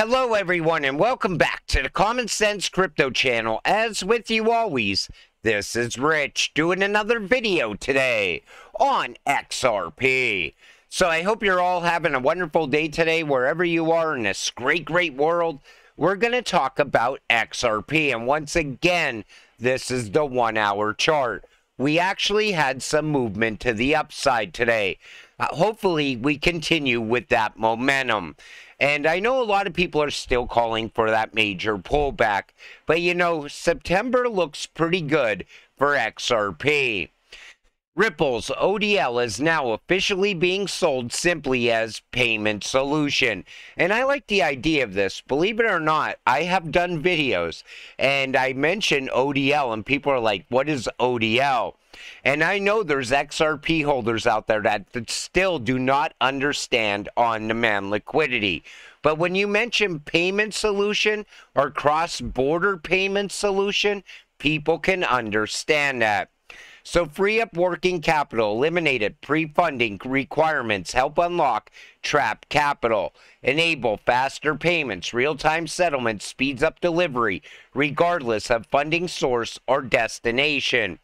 Hello everyone and welcome back to the Common Sense Crypto channel. As with you always, this is Rich doing another video today on XRP. So I hope you're all having a wonderful day today wherever you are in this great world. We're going to talk about XRP, and once again, this is the 1 hour chart. We actually had some movement to the upside today. Hopefully we continue with that momentum. And I know a lot of people are still calling for that major pullback, but you know, September looks pretty good for XRP. Ripple's ODL is now officially being sold simply as payment solution. And I like the idea of this. Believe it or not, I have done videos and I mention ODL and people are like, what is ODL? And I know there's XRP holders out there that still do not understand on-demand liquidity. But when you mention payment solution or cross-border payment solution, people can understand that. So free up working capital, eliminated pre-funding requirements, help unlock trapped capital, enable faster payments, real-time settlement, speeds up delivery, regardless of funding source or destination.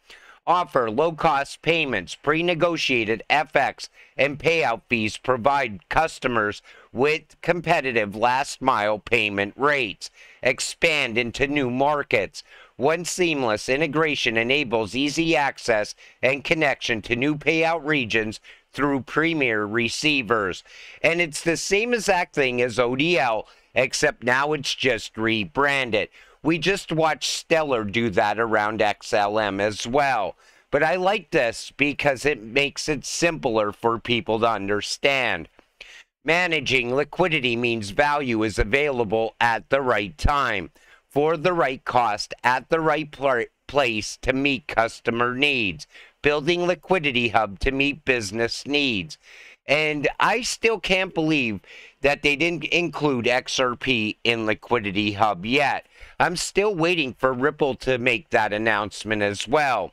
Offer low-cost payments, pre-negotiated FX and payout fees, provide customers with competitive last-mile payment rates. Expand into new markets. One seamless integration enables easy access and connection to new payout regions through premier receivers. And it's the same exact thing as ODL, except now it's just rebranded. We just watched Stellar do that around XLM as well. But I like this because it makes it simpler for people to understand. Managing liquidity means value is available at the right time, for the right cost, at the right place to meet customer needs. Building Liquidity Hub to meet business needs. And I still can't believe that they didn't include XRP in Liquidity Hub yet. I'm still waiting for Ripple to make that announcement as well.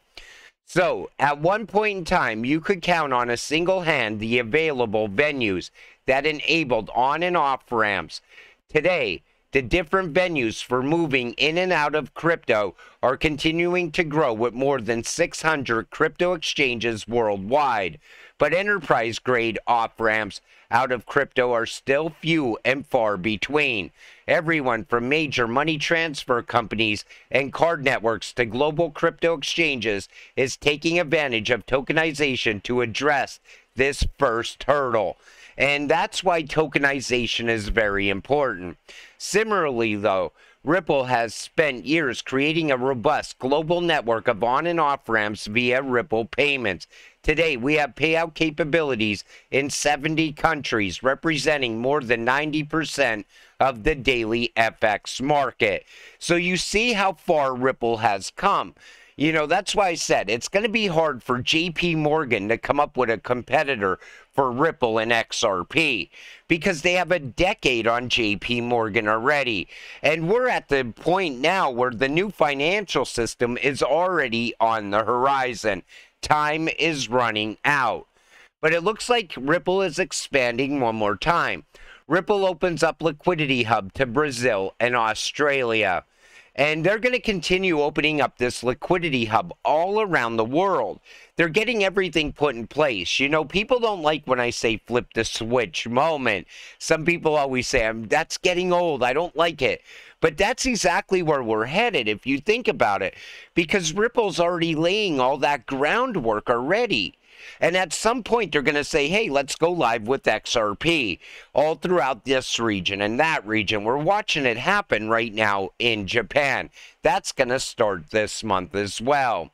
So, at one point in time, you could count on a single hand the available venues that enabled on and off ramps. Today, the different venues for moving in and out of crypto are continuing to grow with more than 600 crypto exchanges worldwide. But enterprise-grade off-ramps out of crypto are still few and far between. Everyone from major money transfer companies and card networks to global crypto exchanges is taking advantage of tokenization to address this first hurdle. And that's why tokenization is very important. Similarly, though, Ripple has spent years creating a robust global network of on and off ramps via Ripple payments. Today, we have payout capabilities in 70 countries, representing more than 90% of the daily FX market. So you see how far Ripple has come. You know, that's why I said it's going to be hard for JP Morgan to come up with a competitor for Ripple and XRP because they have a decade on JP Morgan already. And we're at the point now where the new financial system is already on the horizon. Time is running out. But it looks like Ripple is expanding one more time. Ripple opens up Liquidity Hub to Brazil and Australia. And they're going to continue opening up this Liquidity Hub all around the world. They're getting everything put in place. You know, people don't like when I say flip the switch moment. Some people always say, that's getting old. I don't like it. But that's exactly where we're headed if you think about it. Because Ripple's already laying all that groundwork already. And at some point, they're going to say, hey, let's go live with XRP all throughout this region and that region. We're watching it happen right now in Japan. That's going to start this month as well.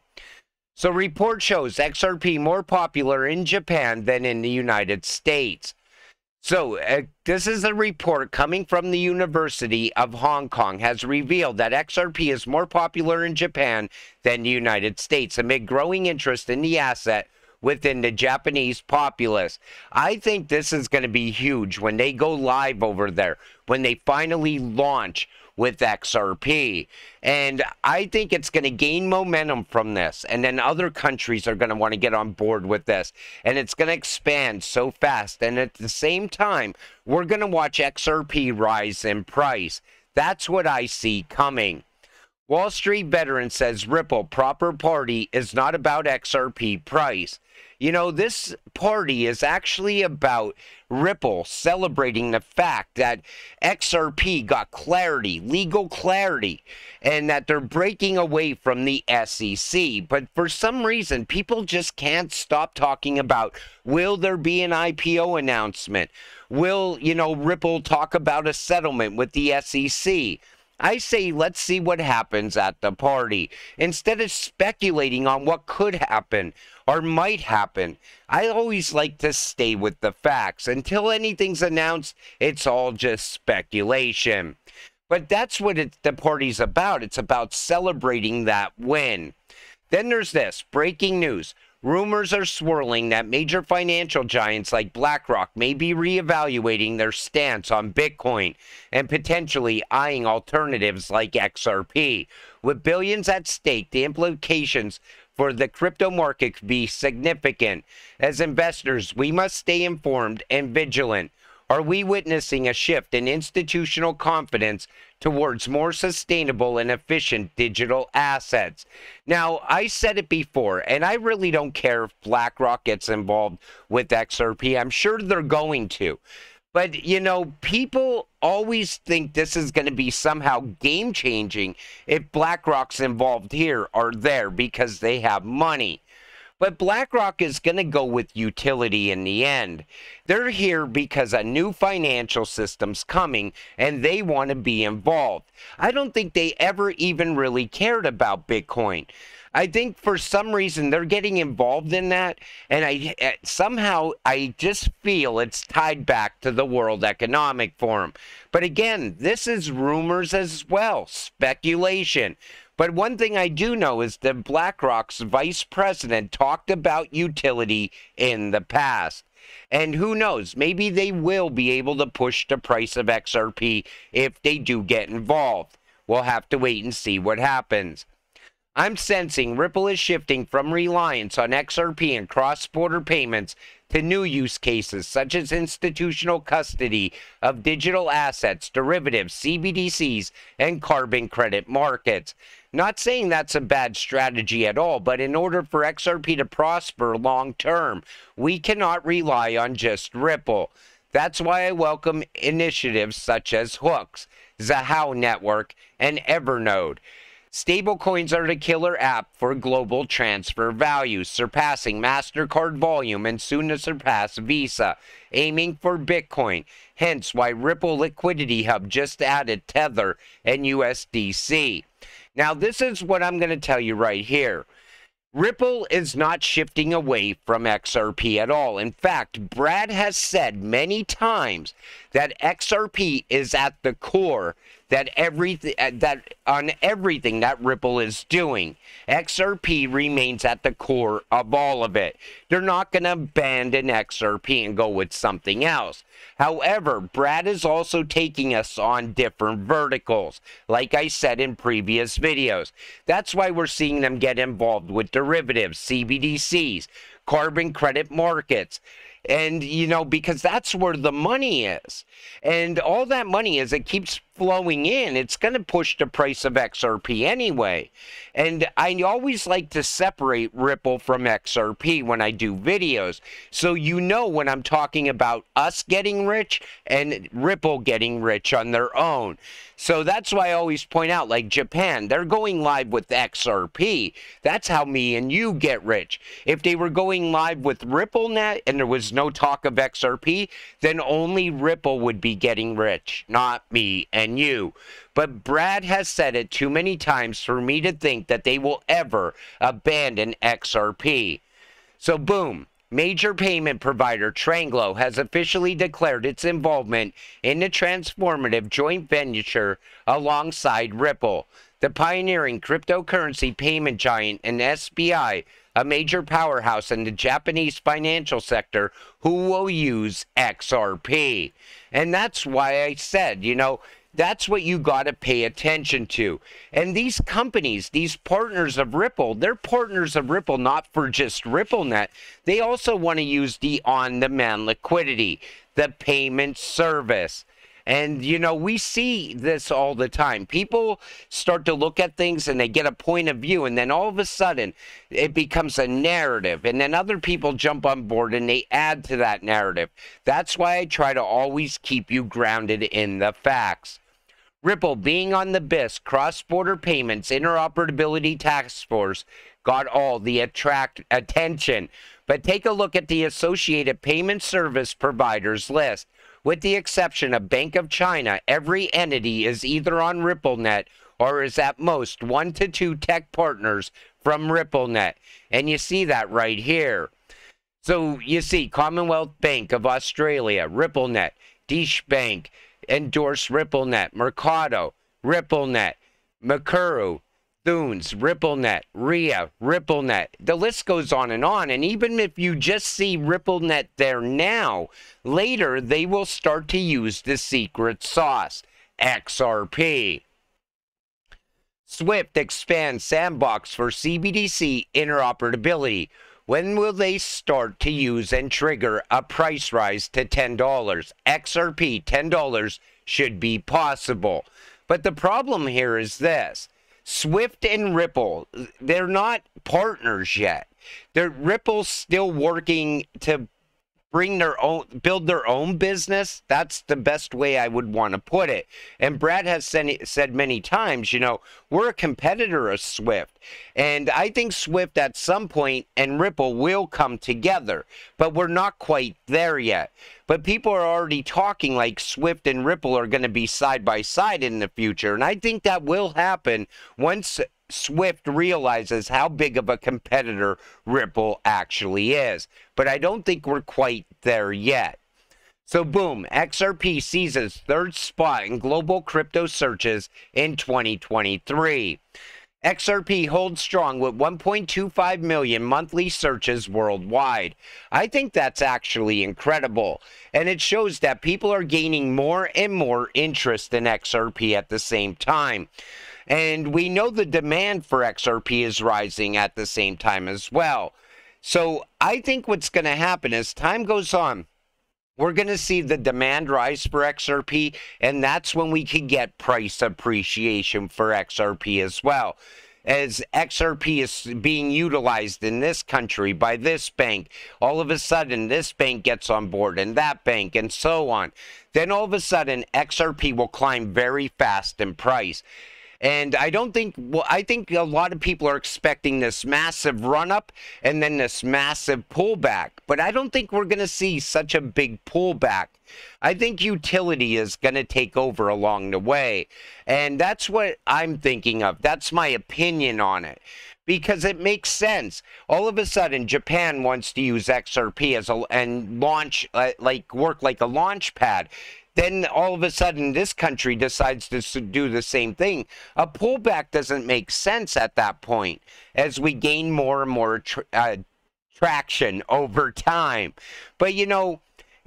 So report shows XRP more popular in Japan than in the United States. So this is a report coming from the University of Hong Kong has revealed that XRP is more popular in Japan than the United States amid growing interest in the asset, within the Japanese populace. I think this is going to be huge when they go live over there, when they finally launch with XRP. And I think it's going to gain momentum from this. And then other countries are going to want to get on board with this. And it's going to expand so fast. And at the same time, we're going to watch XRP rise in price. That's what I see coming. Wall Street veteran says Ripple proper party is not about XRP price. You know, this party is actually about Ripple celebrating the fact that XRP got clarity, legal clarity, and that they're breaking away from the SEC. But for some reason, people just can't stop talking about, will there be an IPO announcement? Will, you know, Ripple talk about a settlement with the SEC? I say let's see what happens at the party. Instead of speculating on what could happen or might happen, I always like to stay with the facts. Until anything's announced, it's all just speculation. But that's what the party's about. It's about celebrating that win. Then there's this, breaking news. Rumors are swirling that major financial giants like BlackRock may be reevaluating their stance on Bitcoin and potentially eyeing alternatives like XRP. With billions at stake, the implications for the crypto market could be significant. As investors, we must stay informed and vigilant. Are we witnessing a shift in institutional confidence towards more sustainable and efficient digital assets? Now, I said it before, and I really don't care if BlackRock gets involved with XRP. I'm sure they're going to. But, you know, people always think this is going to be somehow game-changing if BlackRock's involved here or there because they have money. But BlackRock is going to go with utility in the end. They're here because a new financial system's coming and they want to be involved. I don't think they ever even really cared about Bitcoin. I think for some reason they're getting involved in that, and somehow I just feel it's tied back to the World Economic Forum. But again, this is rumors as well, speculation. But one thing I do know is that BlackRock's vice president talked about utility in the past. And who knows, maybe they will be able to push the price of XRP if they do get involved. We'll have to wait and see what happens. I'm sensing Ripple is shifting from reliance on XRP and cross-border payments to new use cases such as institutional custody of digital assets, derivatives, CBDCs, and carbon credit markets. Not saying that's a bad strategy at all, but in order for XRP to prosper long term, we cannot rely on just Ripple. That's why I welcome initiatives such as Hooks, Zahao Network, and Evernode. Stablecoins are the killer app for global transfer value, surpassing MasterCard volume and soon to surpass Visa, aiming for Bitcoin. Hence why Ripple Liquidity Hub just added Tether and USDC. Now, this is what I'm going to tell you right here. Ripple is not shifting away from XRP at all. In fact, Brad has said many times that XRP is at the core that on everything that Ripple is doing. XRP remains at the core of all of it. They're not going to abandon XRP and go with something else. However, Brad is also taking us on different verticals, like I said in previous videos. That's why we're seeing them get involved with derivatives, CBDCs, carbon credit markets. And, you know, because that's where the money is. And all that money, as it keeps flowing in, it's going to push the price of XRP anyway. And I always like to separate Ripple from XRP when I do videos. So you know when I'm talking about us getting rich and Ripple getting rich on their own. So that's why I always point out, like Japan, they're going live with XRP. That's how me and you get rich. If they were going live with RippleNet and there was no talk of XRP, then only Ripple would be getting rich, not me and you. But Brad has said it too many times for me to think that they will ever abandon XRP. So boom. Major payment provider Tranglo has officially declared its involvement in the transformative joint venture alongside Ripple. The pioneering cryptocurrency payment giant and SBI a major powerhouse in the Japanese financial sector who will use XRP. And that's why I said, you know, that's what you got to pay attention to. And these companies, these partners of Ripple, they're partners of Ripple not for just RippleNet. They also want to use the on-demand liquidity, the payment service. And, you know, we see this all the time. People start to look at things and they get a point of view, and then all of a sudden it becomes a narrative. And then other people jump on board and they add to that narrative. That's why I try to always keep you grounded in the facts. Ripple being on the BIS, Cross-Border Payments Interoperability Task Force, got all the attention. But take a look at the associated payment service providers list. With the exception of Bank of China, every entity is either on RippleNet or is at most 1 to 2 tech partners from RippleNet. And you see that right here. So you see Commonwealth Bank of Australia, RippleNet, Deutsche Bank, endorsed RippleNet, Mercado, RippleNet, Makuru, Thunes, RippleNet, RIA, RippleNet. The list goes on. And even if you just see RippleNet there now, later they will start to use the secret sauce, XRP. Swift expands sandbox for CBDC interoperability. When will they start to use and trigger a price rise to $10? XRP, $10 should be possible. But the problem here is this. Swift and Ripple, they're not partners yet. Ripple's still working to build their own business. That's the best way I would want to put it. And Brad has said many times, you know, we're a competitor of Swift. And I think Swift at some point and Ripple will come together. But we're not quite there yet. But people are already talking like Swift and Ripple are going to be side by side in the future. And I think that will happen once Swift realizes how big of a competitor Ripple actually is. But I don't think we're quite there yet. So boom, XRP seizes third spot in global crypto searches in 2023. XRP holds strong with 1.25 million monthly searches worldwide. I think that's actually incredible. And it shows that people are gaining more and more interest in XRP at the same time. And we know the demand for XRP is rising at the same time as well. So I think what's going to happen as time goes on, we're going to see the demand rise for XRP, and that's when we can get price appreciation for XRP as well. As XRP is being utilized in this country by this bank, all of a sudden this bank gets on board and that bank and so on. Then all of a sudden XRP will climb very fast in price. And I think a lot of people are expecting this massive run-up and then this massive pullback. But I don't think we're going to see such a big pullback. I think utility is going to take over along the way. And that's what I'm thinking of. That's my opinion on it. Because it makes sense. All of a sudden, Japan wants to use XRP and launch, work like a launch pad. Then all of a sudden, this country decides to do the same thing. A pullback doesn't make sense at that point as we gain more and more traction over time. But, you know,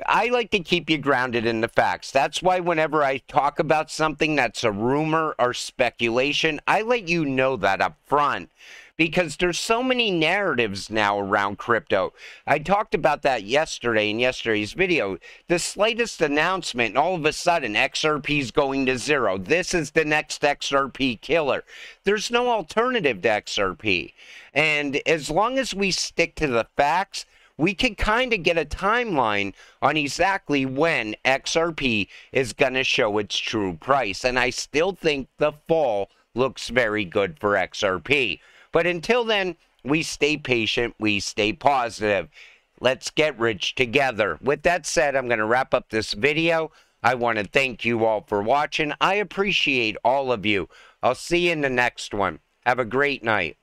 I like to keep you grounded in the facts. That's why whenever I talk about something that's a rumor or speculation, I let you know that up front. Because there's so many narratives now around crypto. I talked about that yesterday in yesterday's video. The slightest announcement, and all of a sudden, XRP's going to zero. This is the next XRP killer. There's no alternative to XRP. And as long as we stick to the facts, we can kind of get a timeline on exactly when XRP is going to show its true price. And I still think the fall looks very good for XRP. But until then, we stay patient, we stay positive. Let's get rich together. With that said, I'm going to wrap up this video. I want to thank you all for watching. I appreciate all of you. I'll see you in the next one. Have a great night.